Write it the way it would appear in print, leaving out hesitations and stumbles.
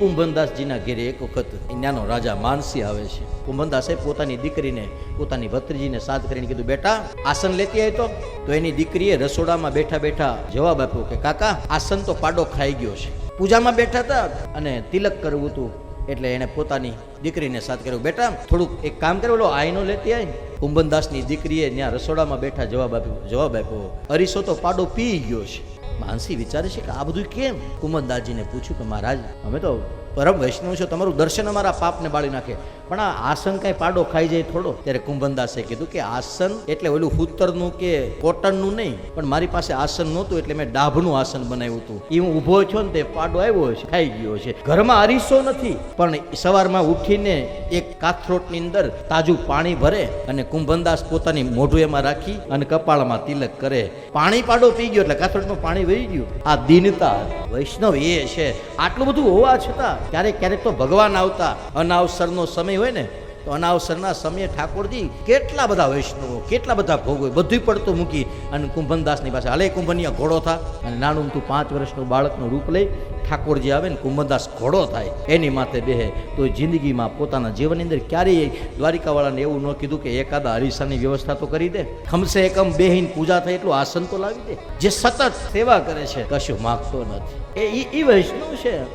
કુંભનદાસજીના ઘેરે એક વખત ત્યાંનો રાજા માનસી આવે છે. કુંભનદાસે પોતાની દીકરીને, પોતાની ભત્રીજીને સાથ કરીને કીધું, બેટા આસન લેતી આવી તો એની દીકરીએ રસોડામાં બેઠા બેઠા જવાબ આપ્યો કે કાકા આસન તો પાડો ખાઈ ગયો છે. પૂજામાં બેઠા હતા અને તિલક કરવું હતું એટલે એને પોતાની દીકરીને સાથ કર્યો, બેટા થોડુંક એક કામ કરે, ઓલો આઈનો લેતી આવી. કુંભનદાસની દીકરીએ ત્યાં રસોડામાં બેઠા જવાબ આપ્યો, અરીસો તો પાડો પી ગયો છે. માનસી વિચારે છે કે આ બધું કેમ? કુંભનદાસજીને પૂછ્યું કે મહારાજ અમે તો પરમ વૈષ્ણવ છો, તમારું દર્શન અમારા પાપને બાળી નાખે, પણ આ આસન કઈ પાડો ખાઈ જાય થોડો? ત્યારે કુંભનદાસે કીધું કે આસન એટલે ઓલું ફૂતરનું કે કોટનનું નહીં, પણ મારી પાસે આસન નહોતું એટલે મેં ડાભનું આસન બનાવ્યું હતું. એ હું ઊભો થયો ને તે પાડો આવ્યો છે, ખાઈ ગયો છે. ઘરમાં અરીસો નથી, પણ સવારમાં ઉઠીને એક કાથરોટની અંદર તાજું પાણી ભરે અને કુંભનદાસ પોતાની મોઢું એમાં રાખી અને કપાળમાં તિલક કરે. પાણી પાડો પી ગયો એટલે કાથરોટમાં પાણી વહી ગયું. આ દીનતા વૈષ્ણવ એ છે. આટલું બધું હોવા છતાં ક્યારેક ક્યારેક તો ભગવાન આવતા, અનાવસરનો સમય હોય ને તો અનાવસરના સમયે ઠાકોરજી કેટલા બધા વૈષ્ણવો, કેટલા બધા ભોગો બધું પડતું મૂકી અને કુંભનદાસની પાસે હાલે કુંભનિયા ઘોડો થા. અને નાનું તું 5 વર્ષનું બાળકનું રૂપ લઈ ઠાકોરજી આવે ને કુંભનદાસ ઘોડો થાય એની માથે બેહે. તો જિંદગીમાં પોતાના જીવનની અંદર ક્યારેય દ્વારિકાવાળાને એવું ન કીધું કે એકાદા અરીસાની વ્યવસ્થા તો કરી દે, ખમસે એકમ બેહીને પૂજા થાય એટલું આસન તો લાવી દે. જે સતત સેવા કરે છે, કશું માગતો નથી, એ વૈષ્ણવ છે.